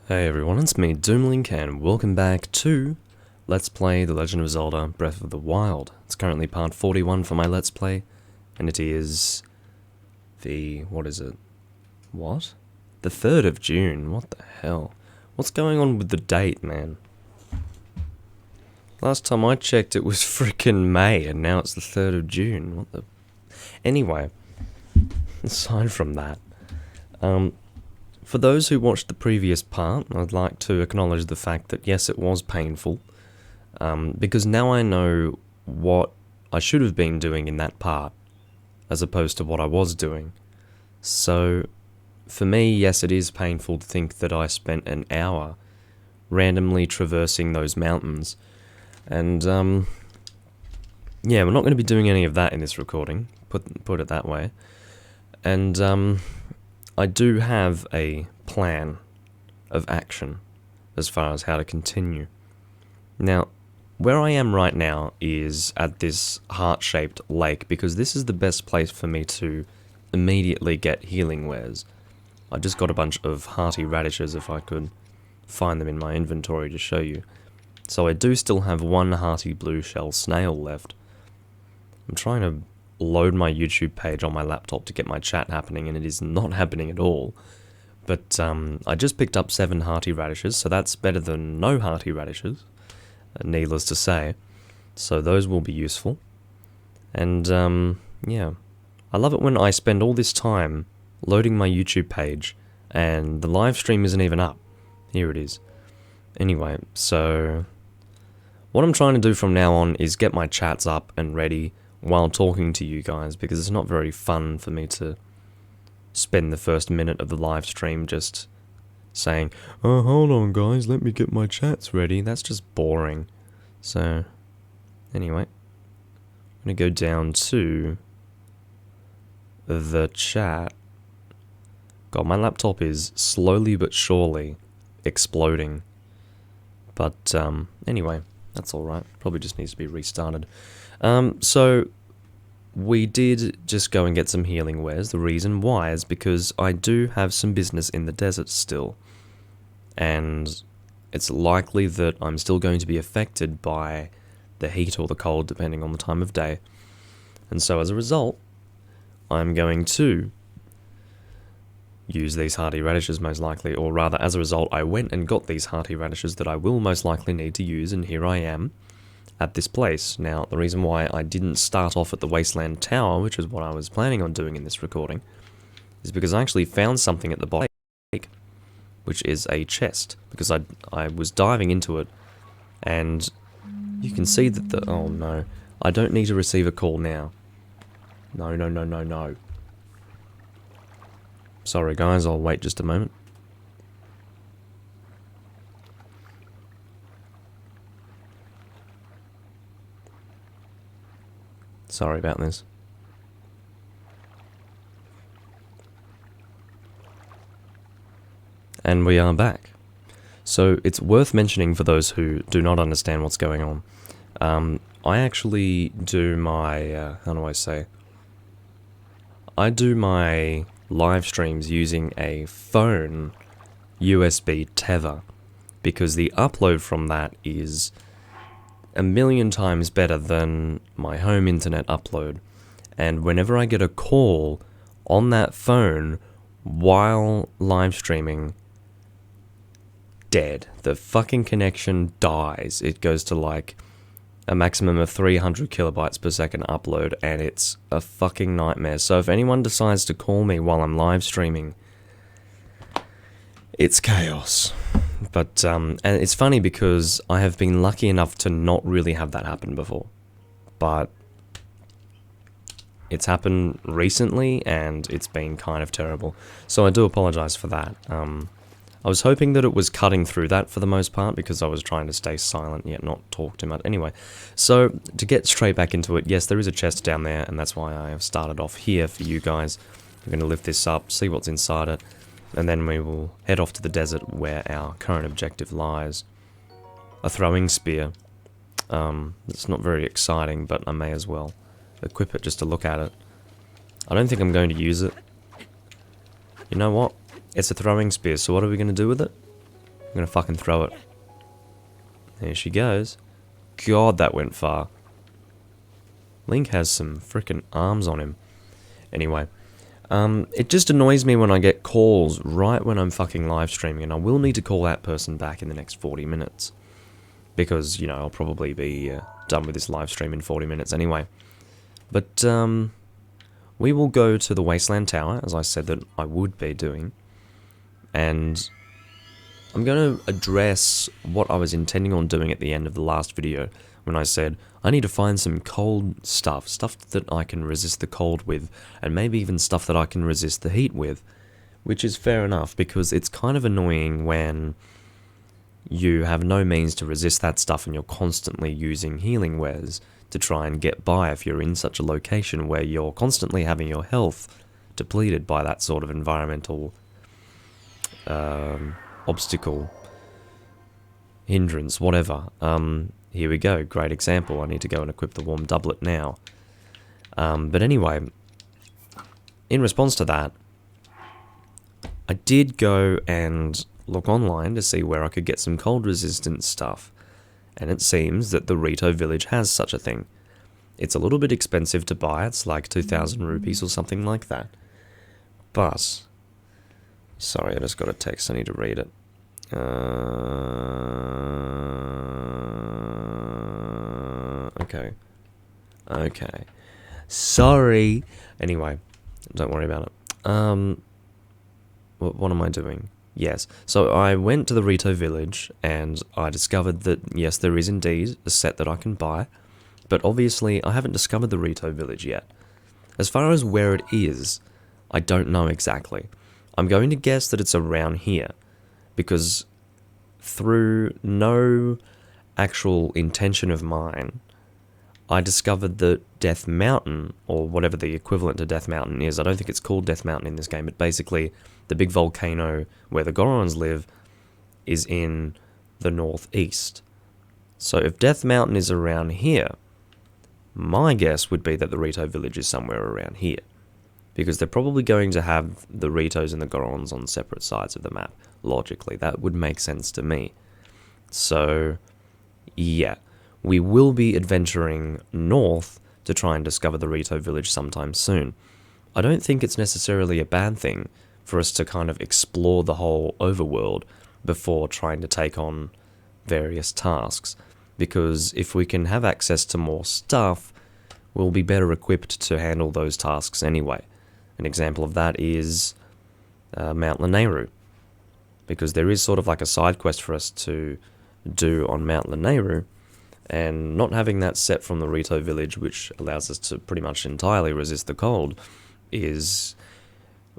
Hey everyone, it's me, Doomlink, and welcome back to Let's Play The Legend of Zelda Breath of the Wild. It's currently part 41 for my Let's Play, and it is the... what is it? What? The 3rd of June, what the hell? What's going on with the date, man? Last time I checked it was frickin' May, and now it's the 3rd of June, what the... Anyway, aside from that, for those who watched the previous part, I'd like to acknowledge the fact that yes, it was painful, because now I know what I should have been doing in that part, as opposed to what I was doing. So, for me, yes, it is painful to think that I spent an hour randomly traversing those mountains, and yeah, we're not going to be doing any of that in this recording, put it that way, and I do have a plan of action as far as how to continue. Now, where I am right now is at this heart-shaped lake because this is the best place for me to immediately get healing wares. I just got a bunch of hearty radishes if I could find them in my inventory to show you. So I do still have one hearty blue shell snail left. I'm trying to load my YouTube page on my laptop to get my chat happening, and it is not happening at all. But I just picked up 7 hearty radishes, so that's better than no hearty radishes, needless to say. So those will be useful. And yeah, I love it when I spend all this time loading my YouTube page and the live stream isn't even up. Here it is. Anyway, so what I'm trying to do from now on is get my chats up and ready while talking to you guys, because it's not very fun for me to spend the first minute of the live stream just saying, "Oh, hold on guys, let me get my chats ready." That's just boring. So, anyway, I'm going to go down to the chat. God, my laptop is slowly but surely exploding. But, anyway, that's alright. Probably just needs to be restarted. So we did just go and get some healing wares. The reason why is because I do have some business in the desert still, and it's likely that I'm still going to be affected by the heat or the cold depending on the time of day, and so as a result I'm going to use these hearty radishes most likely, or rather as a result I went and got these hearty radishes that I will most likely need to use, and here I am at this place. Now, the reason why I didn't start off at the Wasteland Tower, which is what I was planning on doing in this recording, is because I actually found something at the bottom of the lake, which is a chest, because I was diving into it, and you can see that the... oh no, I don't need to receive a call now. No, no, no, no, no. Sorry guys, I'll wait just a moment. Sorry about this. And we are back. So it's worth mentioning for those who do not understand what's going on. I actually do my, how do I say? I do my live streams using a phone USB tether, because the upload from that is a million times better than my home internet upload, and whenever I get a call on that phone while live streaming, dead. The fucking connection dies. It goes to like a maximum of 300 kilobytes per second upload, and it's a fucking nightmare. So if anyone decides to call me while I'm live streaming, it's chaos. But, and it's funny because I have been lucky enough to not really have that happen before. But it's happened recently, and it's been kind of terrible. So I do apologize for that. I was hoping that it was cutting through that for the most part, because I was trying to stay silent yet not talk too much. Anyway, so to get straight back into it, yes, there is a chest down there, and that's why I have started off here for you guys. We're going to lift this up, see what's inside it, and then we will head off to the desert where our current objective lies. A throwing spear. It's not very exciting, but I may as well equip it just to look at it. I don't think I'm going to use it. You know what? It's a throwing spear, so what are we going to do with it? gonna fucking throw it. There she goes. God, that went far. Link has some frickin' arms on him. Anyway, it just annoys me when I get calls right when I'm fucking live streaming, and I will need to call that person back in the next 40 minutes. Because, you know, I'll probably be done with this live stream in 40 minutes anyway. But, we will go to the Wasteland Tower, as I said that I would be doing. And I'm going to address what I was intending on doing at the end of the last video, when I said, I need to find some cold stuff that I can resist the cold with, and maybe even stuff that I can resist the heat with. Which is fair enough, because it's kind of annoying when you have no means to resist that stuff and you're constantly using healing wares to try and get by if you're in such a location where you're constantly having your health depleted by that sort of environmental obstacle, hindrance, whatever. Here we go, great example. I need to go and equip the warm doublet now. But anyway, in response to that, I did go and look online to see where I could get some cold resistant stuff, and it seems that the Rito village has such a thing. It's a little bit expensive to buy, it's like 2,000 rupees or something like that. But, sorry, I just got a text, I need to read it. Okay. Sorry. Anyway, don't worry about it. What am I doing? Yes, so I went to the Rito village, and I discovered that, yes, there is indeed a set that I can buy, but obviously I haven't discovered the Rito village yet. As far as where it is, I don't know exactly. I'm going to guess that it's around here, because through no actual intention of mine, I discovered that Death Mountain, or whatever the equivalent to Death Mountain is, I don't think it's called Death Mountain in this game, but basically the big volcano where the Gorons live is in the northeast. So if Death Mountain is around here, my guess would be that the Rito village is somewhere around here. Because they're probably going to have the Ritos and the Gorons on separate sides of the map, logically. That would make sense to me. So, yeah. We will be adventuring north to try and discover the Rito village sometime soon. I don't think it's necessarily a bad thing for us to kind of explore the whole overworld before trying to take on various tasks, because if we can have access to more stuff, we'll be better equipped to handle those tasks anyway. An example of that is Mount Lanayru, because there is sort of like a side quest for us to do on Mount Lanayru, and not having that set from the Rito village, which allows us to pretty much entirely resist the cold, is,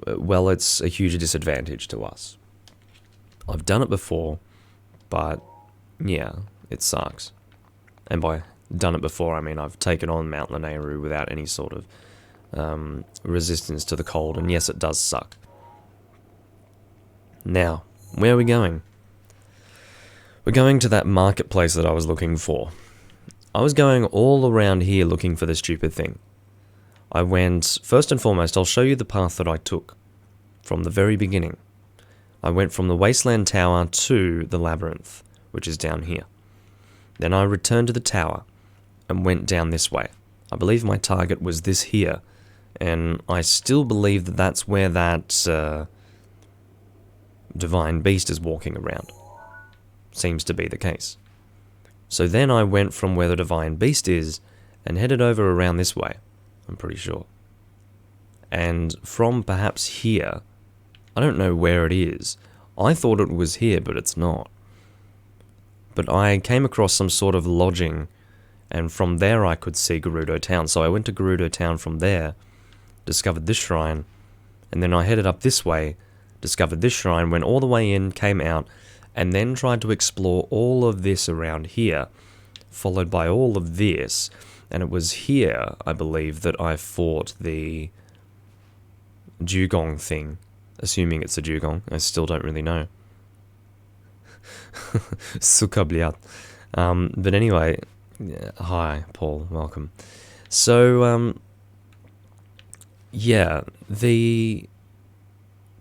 well, it's a huge disadvantage to us. I've done it before, but yeah, it sucks. And by done it before, I mean I've taken on Mount Lanayru without any sort of resistance to the cold, and yes, it does suck. Now, where are we going? We're going to that marketplace that I was looking for. I was going all around here looking for the stupid thing. I went, first and foremost, I'll show you the path that I took from the very beginning. I went from the Wasteland Tower to the Labyrinth, which is down here. Then I returned to the tower and went down this way. I believe my target was this here, and I still believe that that's where that divine beast is walking around. Seems to be the case. So then I went from where the divine beast is and headed over around this way, I'm pretty sure. And from perhaps here, I don't know where it is. I thought it was here, but it's not. But I came across some sort of lodging, and from there I could see Gerudo Town. So I went to Gerudo Town from there, discovered this shrine, and then I headed up this way, discovered this shrine, went all the way in, came out, and then tried to explore all of this around here, followed by all of this, and it was here, I believe, that I fought the dugong thing, assuming it's a dugong. I still don't really know. Sukabliat. But anyway, hi, Paul, welcome. So, yeah, the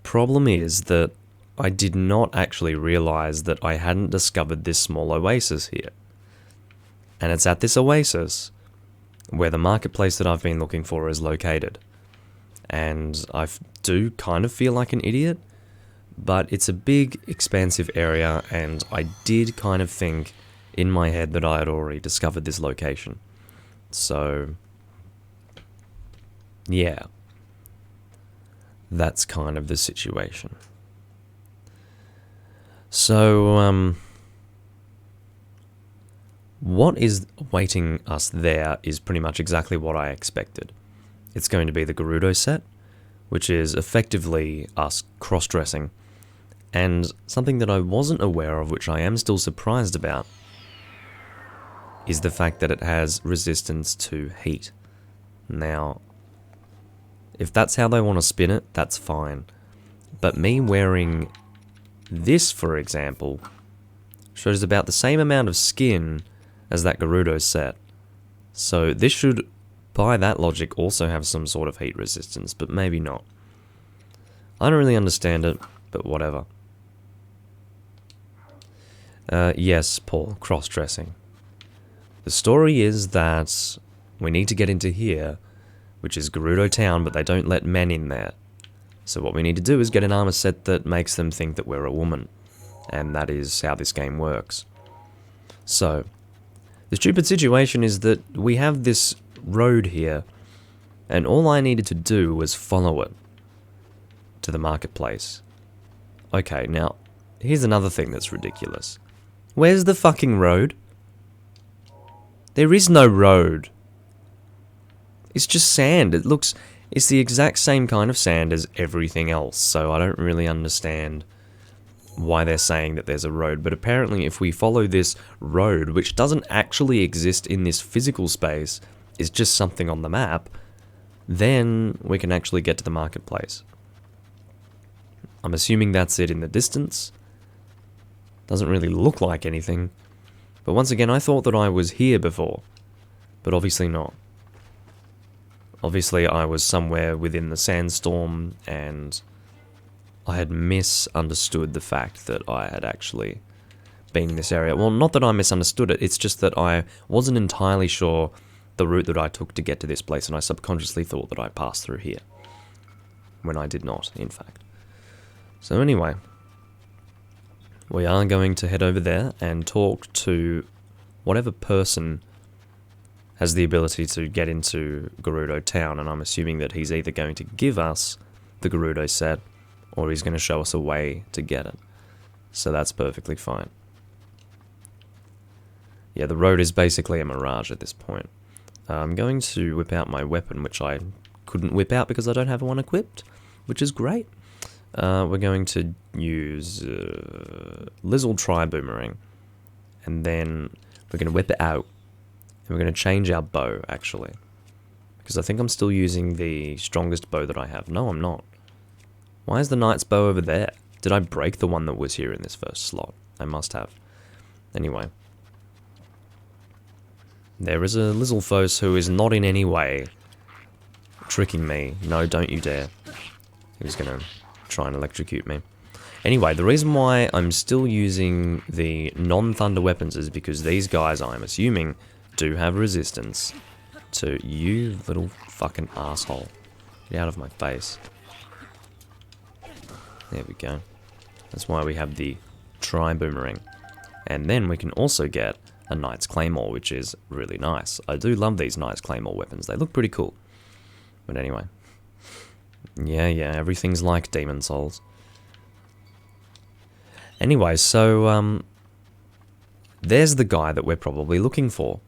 problem is that I did not actually realize that I hadn't discovered this small oasis here. And it's at this oasis where the marketplace that I've been looking for is located. And I do kind of feel like an idiot, but it's a big, expansive area, and I did kind of think in my head that I had already discovered this location. So, yeah. That's kind of the situation. So, what is awaiting us there is pretty much exactly what I expected. It's going to be the Gerudo set, which is effectively us cross-dressing, and something that I wasn't aware of, which I am still surprised about, is the fact that it has resistance to heat. Now, if that's how they want to spin it, that's fine. But me wearing this, for example, shows about the same amount of skin as that Gerudo set. So this should, by that logic, also have some sort of heat resistance, but maybe not. I don't really understand it, but whatever. Yes, Paul, cross-dressing. The story is that we need to get into here, which is Gerudo Town, but they don't let men in there. So what we need to do is get an armor set that makes them think that we're a woman. And that is how this game works. So, the stupid situation is that we have this road here, and all I needed to do was follow it to the marketplace. Okay, now, here's another thing that's ridiculous. Where's the fucking road? There is no road. It's just sand. It's the exact same kind of sand as everything else, so I don't really understand why they're saying that there's a road. But apparently if we follow this road, which doesn't actually exist in this physical space, is just something on the map, then we can actually get to the marketplace. I'm assuming that's it in the distance. Doesn't really look like anything. But once again, I thought that I was here before, but obviously not. Obviously, I was somewhere within the sandstorm, and I had misunderstood the fact that I had actually been in this area. Well, not that I misunderstood it, it's just that I wasn't entirely sure the route that I took to get to this place, and I subconsciously thought that I passed through here, when I did not, in fact. So anyway, we are going to head over there and talk to whatever person has the ability to get into Gerudo Town, and I'm assuming that he's either going to give us the Gerudo set, or he's going to show us a way to get it. So that's perfectly fine. Yeah, the road is basically a mirage at this point. I'm going to whip out my weapon, which I couldn't whip out because I don't have one equipped, which is great. We're going to use Lizzle Tri-Boomerang, and then we're going to whip it out. And we're going to change our bow, actually. Because I think I'm still using the strongest bow that I have. No, I'm not. Why is the knight's bow over there? Did I break the one that was here in this first slot? I must have. Anyway. There is a Lizzlephos who is not in any way tricking me. No, don't you dare. He was going to try and electrocute me. Anyway, the reason why I'm still using the non-thunder weapons is because these guys, I'm assuming, do have resistance to you little fucking asshole. Get out of my face. There we go. That's why we have the Tri-Boomerang. And then we can also get a Knight's Claymore, which is really nice. I do love these Knight's Claymore weapons. They look pretty cool. But anyway. Yeah, everything's like Demon Souls. Anyway, so, there's the guy that we're probably looking for.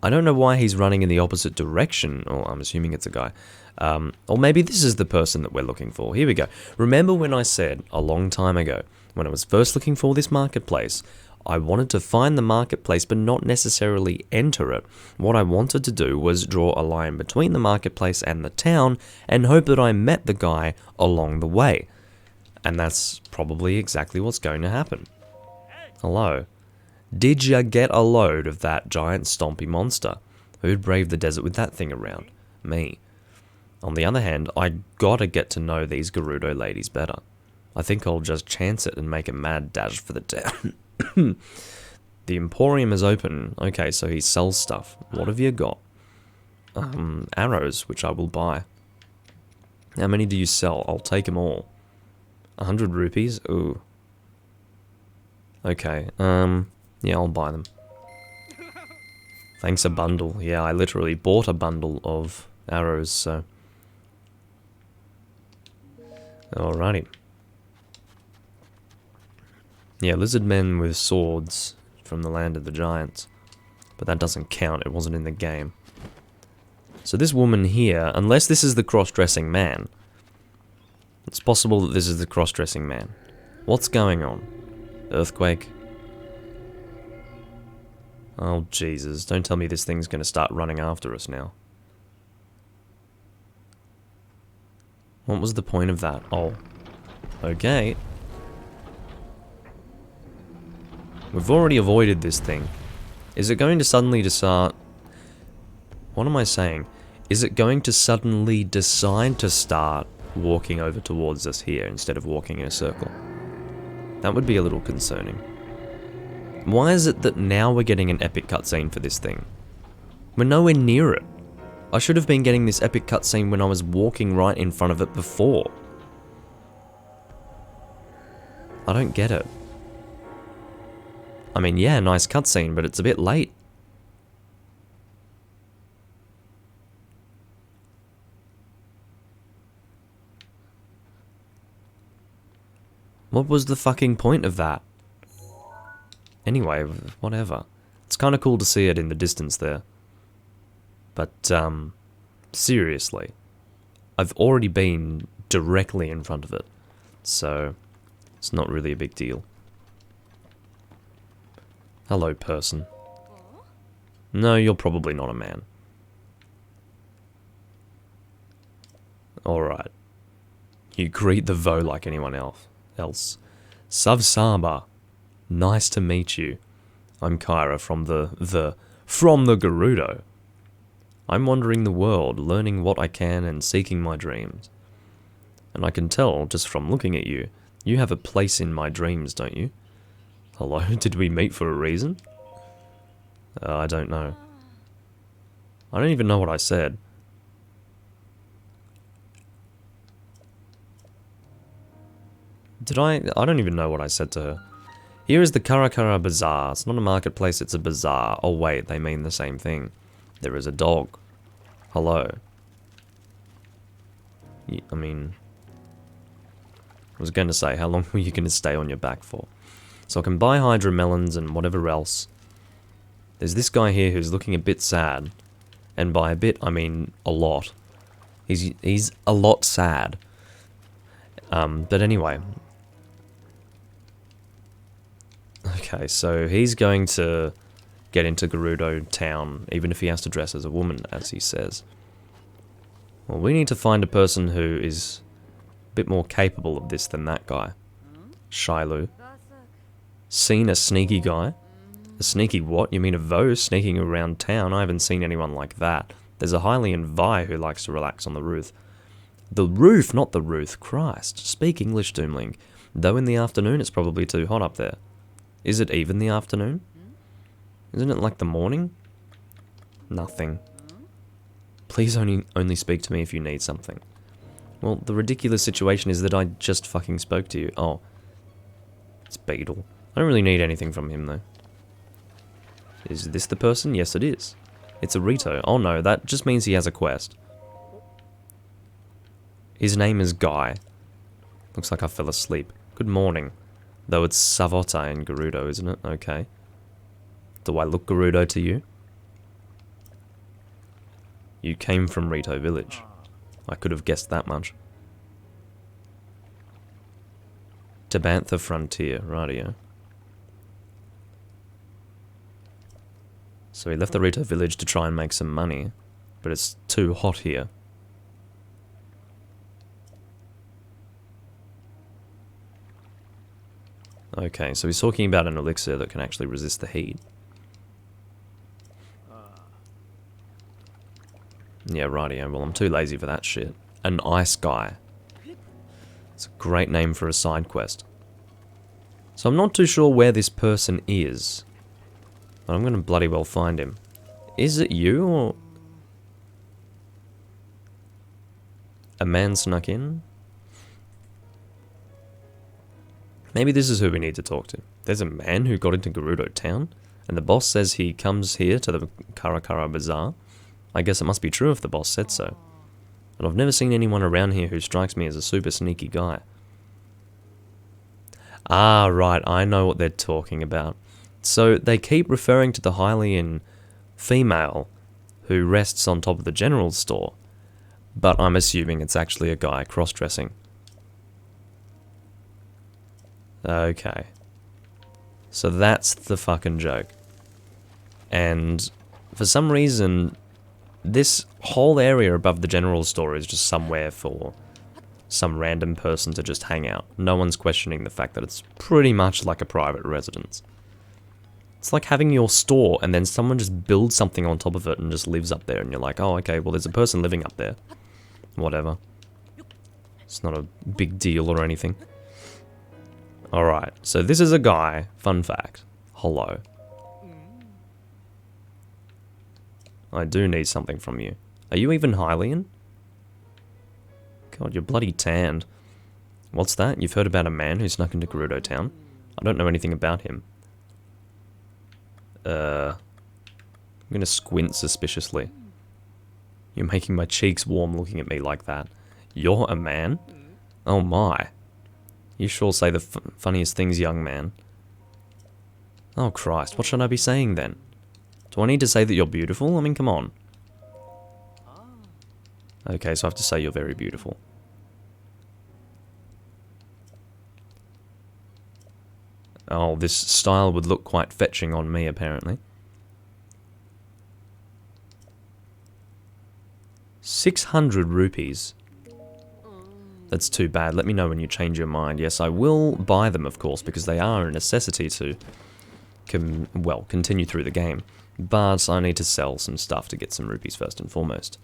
I don't know why he's running in the opposite direction, or I'm assuming it's a guy. Or maybe this is the person that we're looking for. Here we go. Remember when I said, a long time ago, when I was first looking for this marketplace, I wanted to find the marketplace but not necessarily enter it. What I wanted to do was draw a line between the marketplace and the town and hope that I met the guy along the way. And that's probably exactly what's going to happen. Hello. Did ya get a load of that giant stompy monster? Who'd brave the desert with that thing around? Me. On the other hand, I gotta get to know these Gerudo ladies better. I think I'll just chance it and make a mad dash for the town. The Emporium is open. Okay, so he sells stuff. What have you got? Arrows, which I will buy. How many do you sell? I'll take them all. 100 rupees? Ooh. Okay, yeah, I'll buy them. Thanks a bundle. Yeah, I literally bought a bundle of arrows, so... Alrighty. Yeah, lizard men with swords from the land of the giants. But that doesn't count, it wasn't in the game. So this woman here, unless this is the cross-dressing man, it's possible that this is the cross-dressing man. What's going on? Earthquake? Oh, Jesus. Don't tell me this thing's gonna start running after us now. What was the point of that? Oh. Okay. We've already avoided this thing. Is it going to suddenly decide... What am I saying? Is it going to suddenly decide to start walking over towards us here instead of walking in a circle? That would be a little concerning. Why is it that now we're getting an epic cutscene for this thing? We're nowhere near it. I should have been getting this epic cutscene when I was walking right in front of it before. I don't get it. I mean, yeah, nice cutscene, but it's a bit late. What was the fucking point of that? Anyway, whatever. It's kind of cool to see it in the distance there. But, seriously. I've already been directly in front of it. So, it's not really a big deal. Hello, person. No, you're probably not a man. Alright. You greet the Vo like anyone else. Savsaba. Nice to meet you. I'm Kyra from the Gerudo. I'm wandering the world, learning what I can and seeking my dreams. And I can tell, just from looking at you, you have a place in my dreams, don't you? Hello, did we meet for a reason? I don't know. I don't even know what I said. I don't even know what I said to her. Here is the Karakara Bazaar. It's not a marketplace, it's a bazaar. Oh wait, they mean the same thing. There is a dog. Hello. I mean... I was going to say, how long were you going to stay on your back for? So I can buy Hydra melons and whatever else. There's this guy here who's looking a bit sad. And by a bit, I mean a lot. He's a lot sad. But anyway... Okay, so he's going to get into Gerudo town, even if he has to dress as a woman, as he says. Well, we need to find a person who is a bit more capable of this than that guy. Shilu. Seen a sneaky guy? A sneaky what? You mean a Vo sneaking around town? I haven't seen anyone like that. There's a Hylian Vi who likes to relax on the roof. The roof, not the roof. Christ. Speak English, Doomling. Though in the afternoon it's probably too hot up there. Is it even the afternoon? Isn't it like the morning? Nothing. Please only speak to me if you need something. Well, the ridiculous situation is that I just fucking spoke to you. Oh. It's Beetle. I don't really need anything from him, though. Is this the person? Yes, it is. It's a Rito. Oh no, that just means he has a quest. His name is Guy. Looks like I fell asleep. Good morning. Though it's Savota in Gerudo, isn't it? Okay. Do I look Gerudo to you? You came from Rito Village. I could have guessed that much. Tabantha Frontier, rightio. So he left the Rito Village to try and make some money, but it's too hot here. Okay, so he's talking about an elixir that can actually resist the heat. Yeah, rightio. Well, I'm too lazy for that shit. An ice guy. It's a great name for a side quest. So I'm not too sure where this person is. But I'm gonna bloody well find him. Is it you, or... A man snuck in? Maybe this is who we need to talk to. There's a man who got into Gerudo Town, and the boss says he comes here to the Karakara Bazaar. I guess it must be true if the boss said so. But I've never seen anyone around here who strikes me as a super sneaky guy. Ah, right, I know what they're talking about. So they keep referring to the Hylian female who rests on top of the general store, but I'm assuming it's actually a guy cross-dressing. Okay. So that's the fucking joke. And for some reason, this whole area above the general store is just somewhere for some random person to just hang out. No one's questioning the fact that it's pretty much like a private residence. It's like having your store and then someone just builds something on top of it and just lives up there and you're like, oh, okay, well there's a person living up there. Whatever. It's not a big deal or anything. Alright, so this is a guy, fun fact. Hello. I do need something from you. Are you even Hylian? God, you're bloody tanned. What's that? You've heard about a man who snuck into Gerudo Town? I don't know anything about him. I'm gonna squint suspiciously. You're making my cheeks warm looking at me like that. You're a man? Oh my. You sure say the funniest things, young man. Oh Christ, what should I be saying then? Do I need to say that you're beautiful? I mean, come on. Okay, so I have to say you're very beautiful. Oh, this style would look quite fetching on me, apparently. 600 rupees. That's too bad. Let me know when you change your mind. Yes, I will buy them, of course, because they are a necessity to, continue through the game. But I need to sell some stuff to get some rupees first and foremost.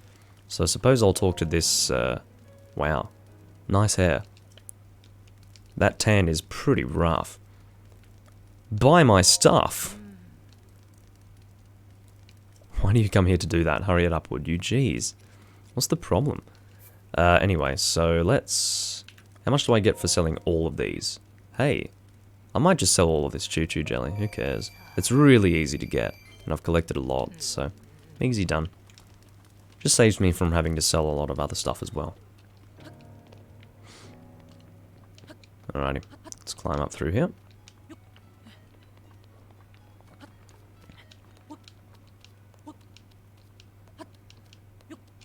So I suppose I'll talk to this, wow. Nice hair. That tan is pretty rough. Buy my stuff! Why do you come here to do that? Hurry it up, would you? Jeez. What's the problem? Anyway, so let's... How much do I get for selling all of these? Hey, I might just sell all of this choo-choo jelly. Who cares? It's really easy to get, and I've collected a lot, so easy done. Just saves me from having to sell a lot of other stuff as well. Alrighty, let's climb up through here.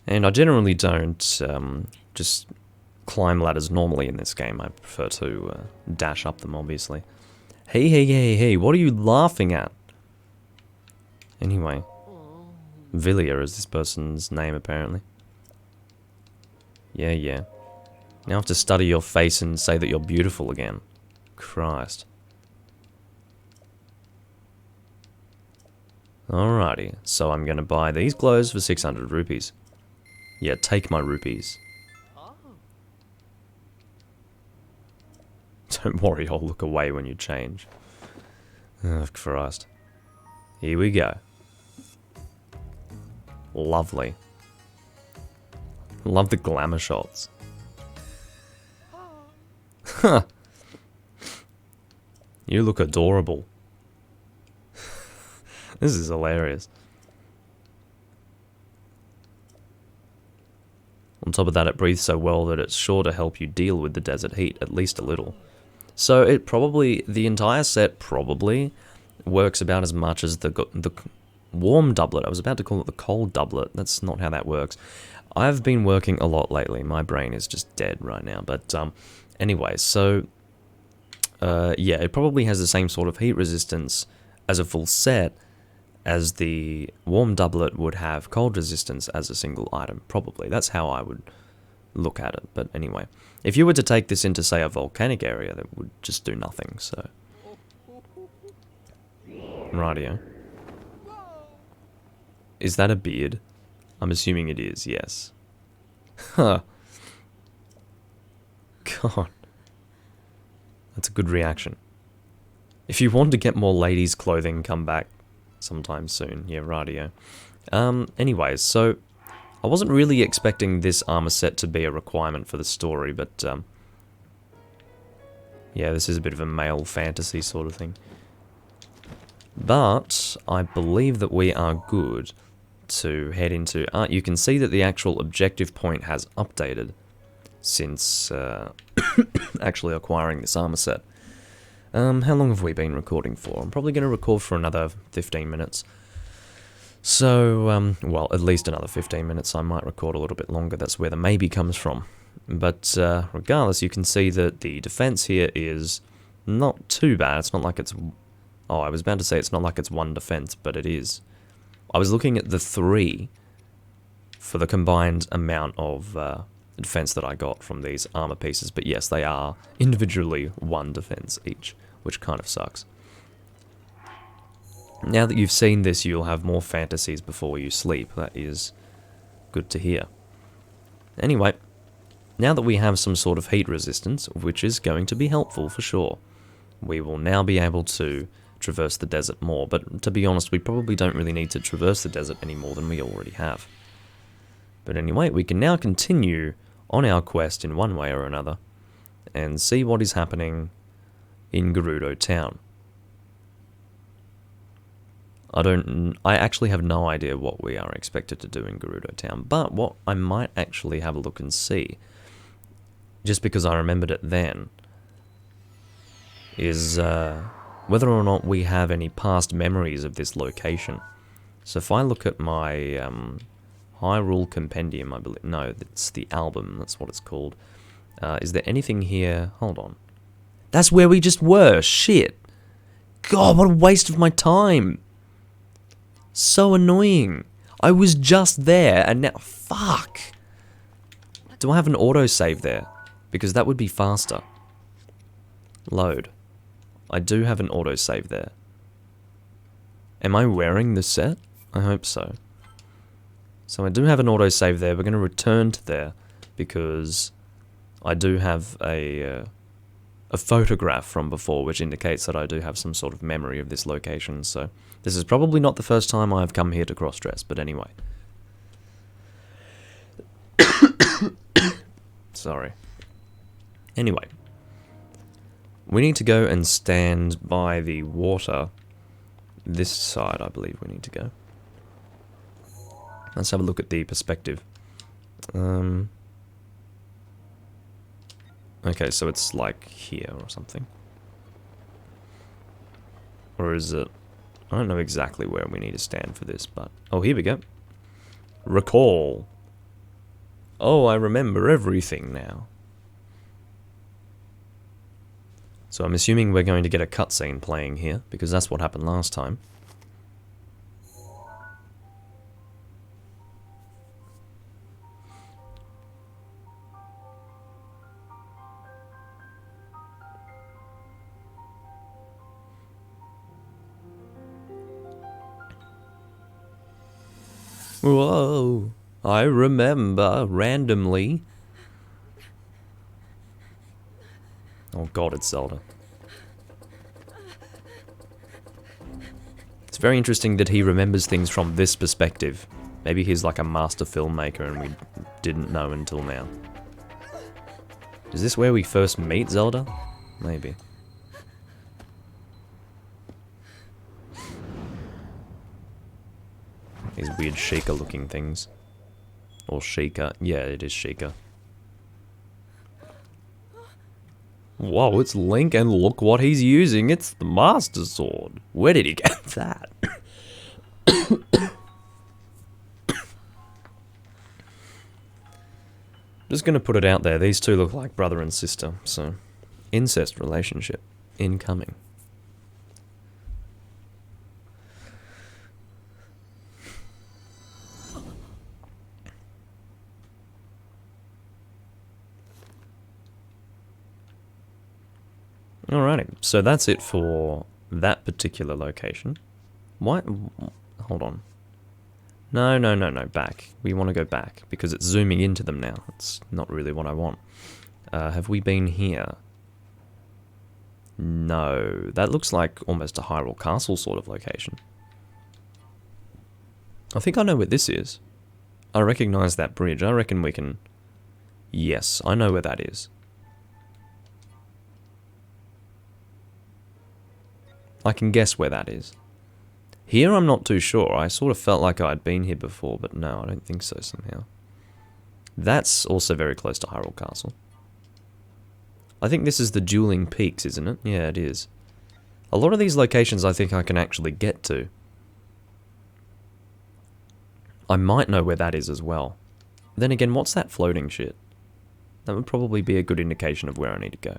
And I generally don't just climb ladders normally in this game. I prefer to dash up them, obviously. Hey, hey, hey, hey, what are you laughing at? Anyway. Villia is this person's name, apparently. Yeah, yeah. Now I have to study your face and say that you're beautiful again. Christ. Alrighty, so I'm gonna buy these clothes for 600 rupees. Yeah, take my rupees. Don't worry, I'll look away when you change. Oh, Christ. Here we go. Lovely. Love the glamour shots. Huh. You look adorable. This is hilarious. On top of that, it breathes so well that it's sure to help you deal with the desert heat, at least a little. So it probably, the entire set probably works about as much as the warm doublet. I was about to call it the cold doublet. That's not how that works. I've been working a lot lately. My brain is just dead right now. But anyway, so yeah, it probably has the same sort of heat resistance as a full set as the warm doublet would have cold resistance as a single item. Probably. That's how I would look at it. But anyway, if you were to take this into, say, a volcanic area, that would just do nothing, so... Rightio. Is that a beard? I'm assuming it is, yes. Huh. God. That's a good reaction. If you want to get more ladies' clothing, come back sometime soon. Yeah, rightio. Anyways, so I wasn't really expecting this armor set to be a requirement for the story, but yeah, this is a bit of a male fantasy sort of thing. But I believe that we are good to head into... you can see that the actual objective point has updated since actually acquiring this armor set. How long have we been recording for? I'm probably going to record for another 15 minutes. So, well, at least another 15 minutes. I might record a little bit longer. That's where the maybe comes from. But regardless, you can see that the defense here is not too bad. It's not like it's... Oh, I was about to say it's not like it's one defense, but it is. I was looking at the 3 for the combined amount of defense that I got from these armor pieces, but yes, they are individually 1 defense each, which kind of sucks. Now that you've seen this, you'll have more fantasies before you sleep. That is good to hear. Anyway, now that we have some sort of heat resistance, which is going to be helpful for sure, we will now be able to traverse the desert more, but to be honest, we probably don't really need to traverse the desert any more than we already have. But anyway, we can now continue on our quest in one way or another, and see what is happening in Gerudo Town. I actually have no idea what we are expected to do in Gerudo Town, but what I might actually have a look and see, just because I remembered it then, is whether or not we have any past memories of this location. So if I look at my Hyrule Compendium, I believe... No, it's the album, that's what it's called. Is there anything here? Hold on. That's where we just were! Shit! God, what a waste of my time! So annoying! I was just there, and now... Fuck! Do I have an autosave there? Because that would be faster. Load. I do have an autosave there. Am I wearing the set? I hope so. So I do have an autosave there. We're going to return to there because I do have a photograph from before which indicates that I do have some sort of memory of this location. So this is probably not the first time I've come here to cross-dress, but anyway. Sorry. Anyway. We need to go and stand by the water. This side, I believe we need to go. Let's have a look at the perspective. Okay, so it's like here or something. Or is it... I don't know exactly where we need to stand for this, but... Oh, here we go. Recall. Oh, I remember everything now. So I'm assuming we're going to get a cutscene playing here, because that's what happened last time. Whoa, I remember randomly. Oh god, it's Zelda. It's very interesting that he remembers things from this perspective. Maybe he's like a master filmmaker and we didn't know until now. Is this where we first meet Zelda? Maybe. These weird Sheikah looking things. Or Sheikah. Yeah, it is Sheikah. Whoa, it's Link, and look what he's using. It's the Master Sword. Where did he get that? Just gonna put it out there. These two look like brother and sister, so... Incest relationship. Incoming. Alrighty, so that's it for that particular location. Why? Hold on. No, back. We want to go back, because it's zooming into them now. It's not really what I want. Have we been here? No, that looks like almost a Hyrule Castle sort of location. I think I know what this is. I recognize that bridge. I reckon we can... Yes, I know where that is. I can guess where that is. Here I'm not too sure. I sort of felt like I'd been here before, but no, I don't think so somehow. That's also very close to Hyrule Castle. I think this is the Dueling Peaks, isn't it? Yeah, it is. A lot of these locations I think I can actually get to. I might know where that is as well. Then again, what's that floating shit? That would probably be a good indication of where I need to go.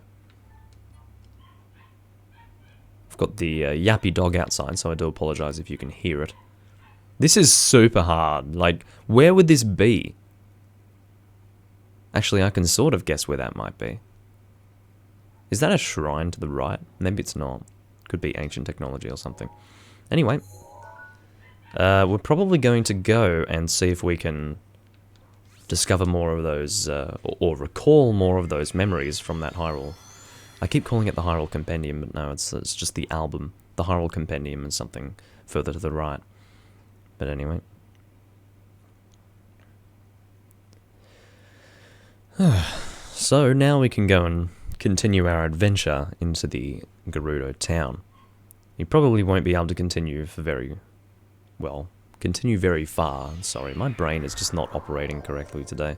I've got the yappy dog outside, so I do apologise if you can hear it. This is super hard. Like, where would this be? Actually, I can sort of guess where that might be. Is that a shrine to the right? Maybe it's not. Could be ancient technology or something. Anyway, we're probably going to go and see if we can discover more of those, or recall more of those memories from that Hyrule. I keep calling it the Hyrule Compendium, but no, it's just the album. The Hyrule Compendium and something further to the right. But anyway. So now we can go and continue our adventure into the Gerudo town. You probably won't be able to continue for very far. Sorry, my brain is just not operating correctly today.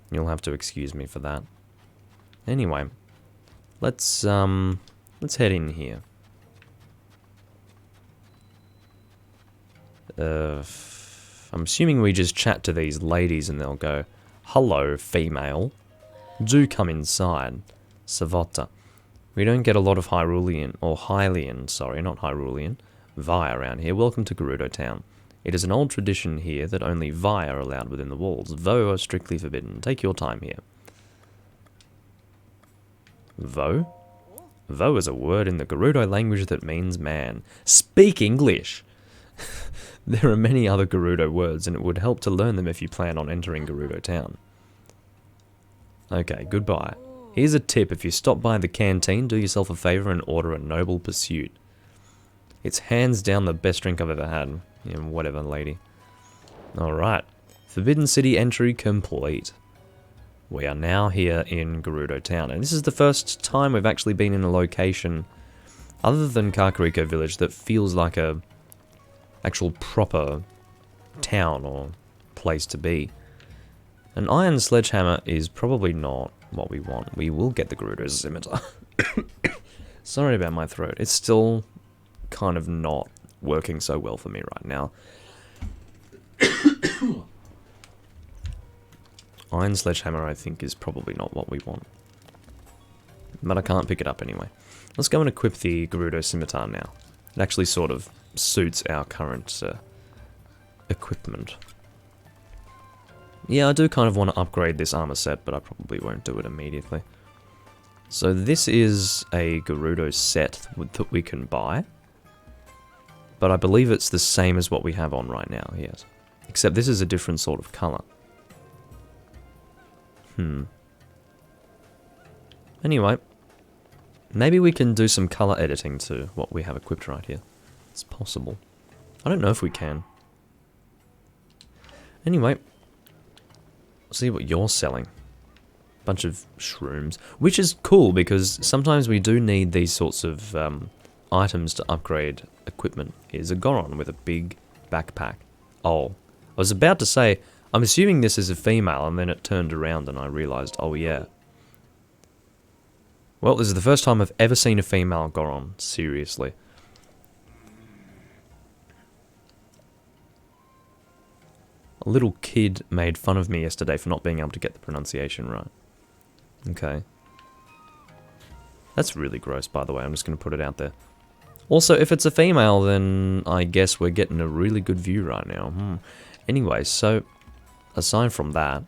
You'll have to excuse me for that. Anyway, let's head in here. I'm assuming we just chat to these ladies and they'll go, "Hello, female. Do come inside. Savota." We don't get a lot of Hyrulean, or Hylian, sorry, not Hyrulean, Vi around here. Welcome to Gerudo Town. It is an old tradition here that only Vi are allowed within the walls. Vo are strictly forbidden. Take your time here. Vo? Vo is a word in the Gerudo language that means man. Speak English! There are many other Gerudo words, and it would help to learn them if you plan on entering Gerudo Town. Okay, goodbye. Here's a tip: if you stop by the canteen, do yourself a favour and order a Noble Pursuit. It's hands down the best drink I've ever had. Yeah, whatever, lady. Alright. Forbidden City entry complete. We are now here in Gerudo Town, and this is the first time we've actually been in a location other than Kakariko Village that feels like a actual proper town or place to be. An iron sledgehammer is probably not what we want. We will get the Gerudo scimitar. Sorry about my throat. It's still kind of not working so well for me right now. Iron sledgehammer, I think, is probably not what we want. But I can't pick it up anyway. Let's go and equip the Gerudo scimitar now. It actually sort of suits our current equipment. Yeah, I do kind of want to upgrade this armor set, but I probably won't do it immediately. So this is a Gerudo set that we can buy. But I believe it's the same as what we have on right now, yes. Except this is a different sort of colour. Anyway, maybe we can do some colour editing to what we have equipped right here. It's possible. I don't know if we can. Anyway, see what you're selling. Bunch of shrooms, which is cool because sometimes we do need these sorts of items to upgrade equipment. Here's a Goron with a big backpack. Oh, I was about to say, I'm assuming this is a female, and then it turned around and I realised, oh yeah. Well, this is the first time I've ever seen a female Goron, seriously. A little kid made fun of me yesterday for not being able to get the pronunciation right. Okay. That's really gross, by the way. I'm just going to put it out there. Also, if it's a female, then I guess we're getting a really good view right now. Anyway, so, aside from that,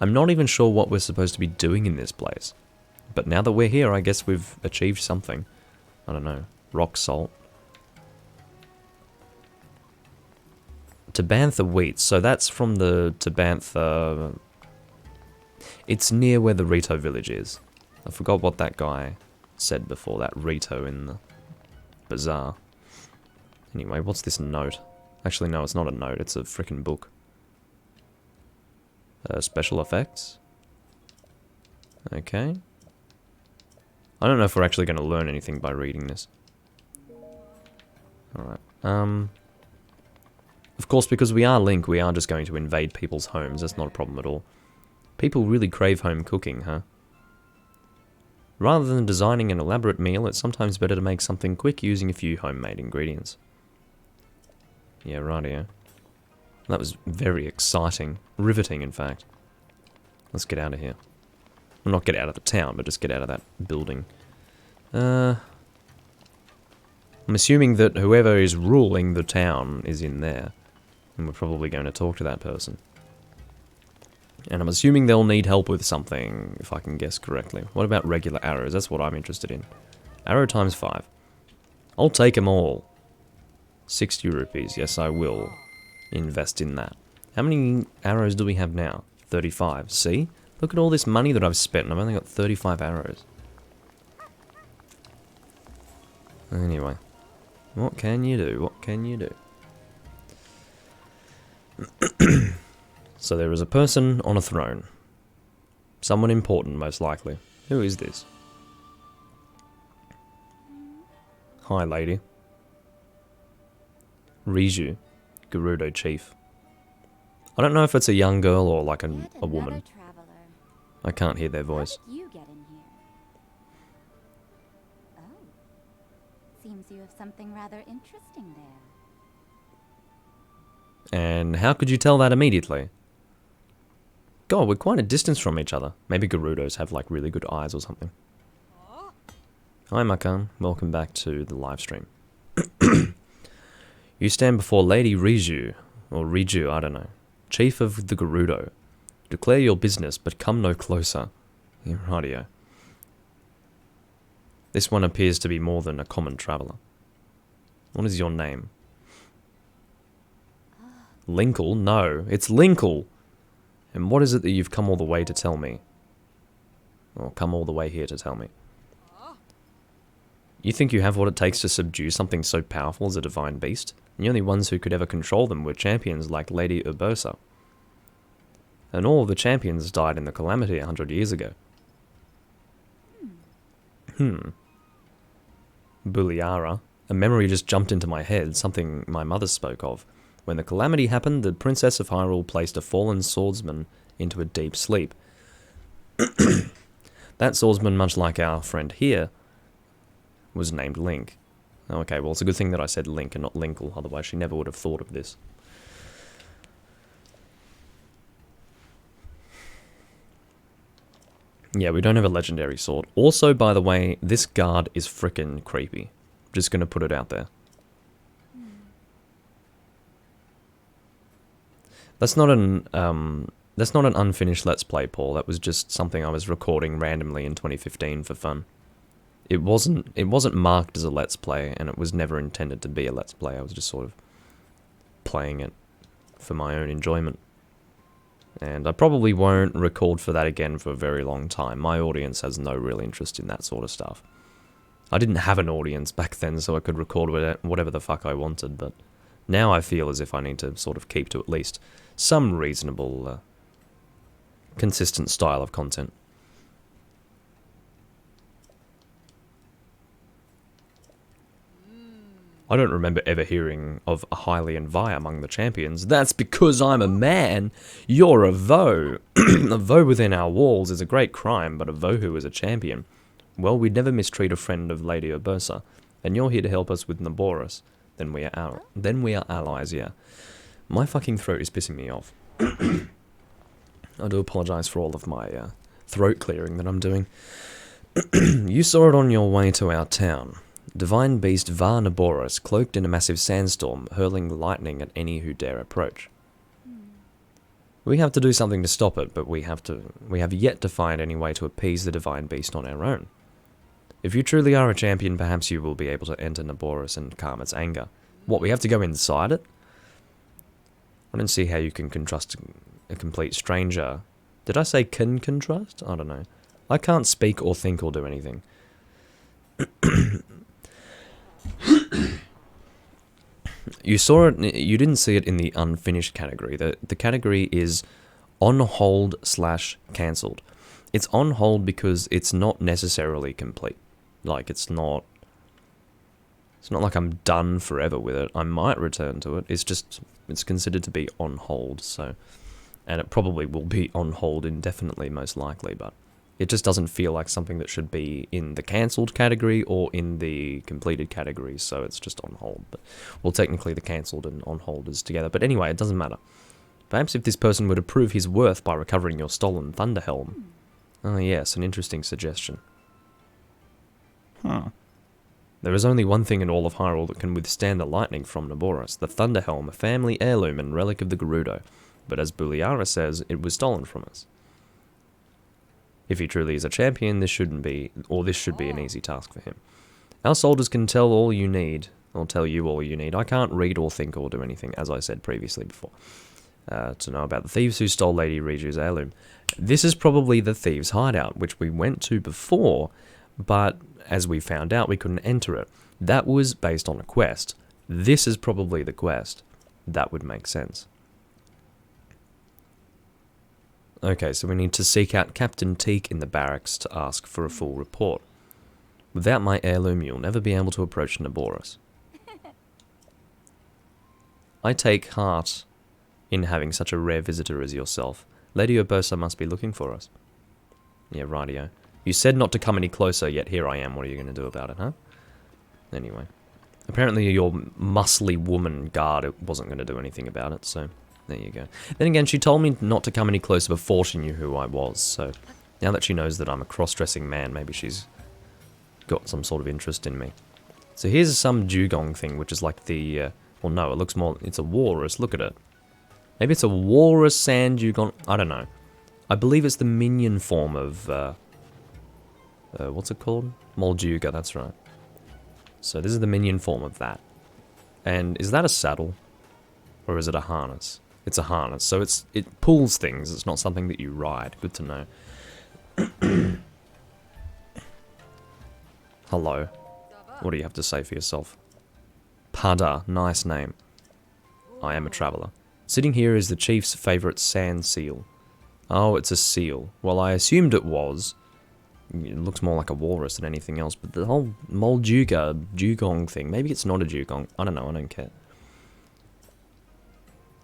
I'm not even sure what we're supposed to be doing in this place. But now that we're here, I guess we've achieved something. I don't know. Rock salt. Tabantha wheat. So that's from the Tabantha... It's near where the Rito village is. I forgot what that guy said before, that Rito in the Bazaar. Anyway, what's this note? Actually, no, it's not a note, it's a frickin' book. Special effects? Okay. I don't know if we're actually going to learn anything by reading this. Alright. Of course, because we are Link, we are just going to invade people's homes. That's not a problem at all. People really crave home cooking, huh? Rather than designing an elaborate meal, it's sometimes better to make something quick using a few homemade ingredients. Yeah, rightio. That was very exciting. Riveting, in fact. Let's get out of here. Well, not get out of the town, but just get out of that building. I'm assuming that whoever is ruling the town is in there. And we're probably going to talk to that person. And I'm assuming they'll need help with something, if I can guess correctly. What about regular arrows? That's what I'm interested in. Arrow times 5. I'll take them all. 60 rupees. Yes, I will invest in that. How many arrows do we have now? 35. See? Look at all this money that I've spent, and I've only got 35 arrows. Anyway. What can you do? What can you do? So there is a person on a throne. Someone important, most likely. Who is this? Hi, lady. Riju, Gerudo chief. I don't know if it's a young girl or like a woman. I can't hear their voice. How did you get in here? Oh. Seems you have something rather interesting there. And how could you tell that immediately? God, we're quite a distance from each other. Maybe Gerudos have like really good eyes or something. Hi Makan, welcome back to the live stream. You stand before Lady Riju, or Riju, I don't know, chief of the Gerudo. Declare your business, but come no closer. Yeah, rightio. This one appears to be more than a common traveller. What is your name? Linkle? No, it's Linkle! And what is it that you've come all the way to tell me? Or come all the way here to tell me? You think you have what it takes to subdue something so powerful as a divine beast? And the only ones who could ever control them were champions like Lady Urbosa. And all of the champions died in the calamity 100 years ago. Buliara. A memory just jumped into my head, something my mother spoke of. When the calamity happened, the Princess of Hyrule placed a fallen swordsman into a deep sleep. That swordsman, much like our friend here, was named Link. Okay, well, it's a good thing that I said Link and not Linkle, otherwise she never would have thought of this. Yeah, we don't have a legendary sword. Also, by the way, this guard is frickin' creepy. Just gonna put it out there. That's not an unfinished Let's Play, Paul. That was just something I was recording randomly in 2015 for fun. It wasn't marked as a Let's Play, and it was never intended to be a Let's Play. I was just sort of playing it for my own enjoyment. And I probably won't record for that again for a very long time. My audience has no real interest in that sort of stuff. I didn't have an audience back then, so I could record whatever the fuck I wanted, but now I feel as if I need to sort of keep to at least some reasonable, consistent style of content. I don't remember ever hearing of a Hylian Vi among the champions. That's because I'm a man. You're a Vo. A Vo within our walls is a great crime, but a Vohu is a champion. Well, we'd never mistreat a friend of Lady Urbosa, and you're here to help us with Naboris. Then we are allies, yeah. My fucking throat is pissing me off. I do apologise for all of my throat clearing that I'm doing. You saw it on your way to our town. Divine beast Va Naboris, cloaked in a massive sandstorm, hurling lightning at any who dare approach. We have to do something to stop it, but we have yet to find any way to appease the divine beast on our own. If you truly are a champion, perhaps you will be able to enter Naboris and calm its anger. What, we have to go inside it? I don't see how you can trust a complete stranger. Did I say can trust? I don't know. I can't speak or think or do anything. You saw it, you didn't see it in the unfinished category. The category is on hold / cancelled. It's on hold because it's not necessarily complete. Like, it's not like I'm done forever with it. I might return to it. It's considered to be on hold, so, and it probably will be on hold indefinitely, most likely, but it just doesn't feel like something that should be in the cancelled category or in the completed category, so it's just on hold. But, well, technically the cancelled and on hold is together, but anyway, it doesn't matter. Perhaps if this person were to prove his worth by recovering your stolen Thunderhelm. Oh yes, an interesting suggestion. There is only one thing in all of Hyrule that can withstand the lightning from Naboris, the Thunderhelm, a family heirloom and relic of the Gerudo. But as Buliara says, it was stolen from us. If he truly is a champion, this should be an easy task for him. Our soldiers can tell all you need, or tell you all you need. I can't read or think or do anything, as I said previously before, to know about the thieves who stole Lady Riju's heirloom. This is probably the thieves' hideout, which we went to before, but as we found out, we couldn't enter it. That was based on a quest. This is probably the quest. That would make sense. Okay, so we need to seek out Captain Teak in the barracks to ask for a full report. Without my heirloom, you'll never be able to approach Naboris. I take heart in having such a rare visitor as yourself. Lady Urbosa must be looking for us. Yeah, rightio. You said not to come any closer, yet here I am. What are you going to do about it, huh? Anyway. Apparently your muscly woman guard wasn't going to do anything about it, so there you go. Then again, she told me not to come any closer before she knew who I was, so now that she knows that I'm a cross-dressing man, maybe she's got some sort of interest in me. So here's some dugong thing, which is like the, well no, it looks more, it's a walrus, look at it. Maybe it's a walrus sand dugong, I don't know. I believe it's the minion form of, what's it called? Molduga, that's right. So this is the minion form of that. And is that a saddle? Or is it a harness? It's a harness, so it pulls things, it's not something that you ride. Good to know. Hello. What do you have to say for yourself? Pada, nice name. I am a traveller. Sitting here is the chief's favourite sand seal. Oh, it's a seal. Well, I assumed it was. It looks more like a walrus than anything else, but the whole Molduga, dugong thing, maybe it's not a dugong. I don't know, I don't care.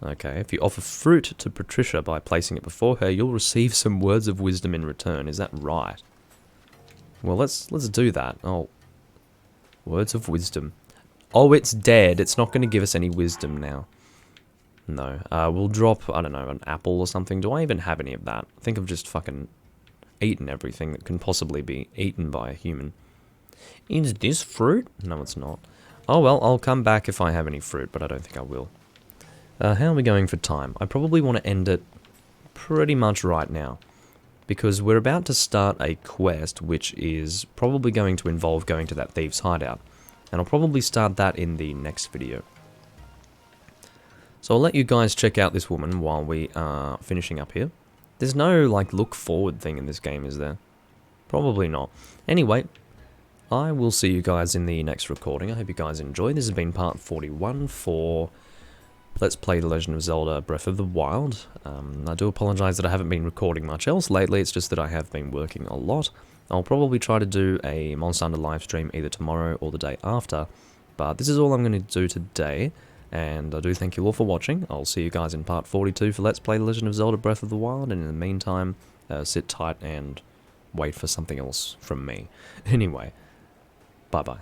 Okay, if you offer fruit to Patricia by placing it before her, you'll receive some words of wisdom in return. Is that right? Well, let's do that. Oh, words of wisdom. Oh, it's dead. It's not going to give us any wisdom now. No. We'll drop, I don't know, an apple or something. Do I even have any of that? I think I've just fucking eaten everything that can possibly be eaten by a human. Is this fruit? No, it's not. Oh, well, I'll come back if I have any fruit, but I don't think I will. How are we going for time? I probably want to end it pretty much right now, because we're about to start a quest which is probably going to involve going to that thieves' hideout, and I'll probably start that in the next video. So I'll let you guys check out this woman while we are finishing up here. There's no, like, look forward thing in this game, is there? Probably not. Anyway, I will see you guys in the next recording. I hope you guys enjoy. This has been part 41 for Let's Play The Legend of Zelda Breath of the Wild. I do apologise that I haven't been recording much else lately, it's just that I have been working a lot. I'll probably try to do a Monster Hunter live stream either tomorrow or the day after, but this is all I'm going to do today, and I do thank you all for watching. I'll see you guys in part 42 for Let's Play The Legend of Zelda Breath of the Wild, and in the meantime, sit tight and wait for something else from me. Anyway, bye-bye.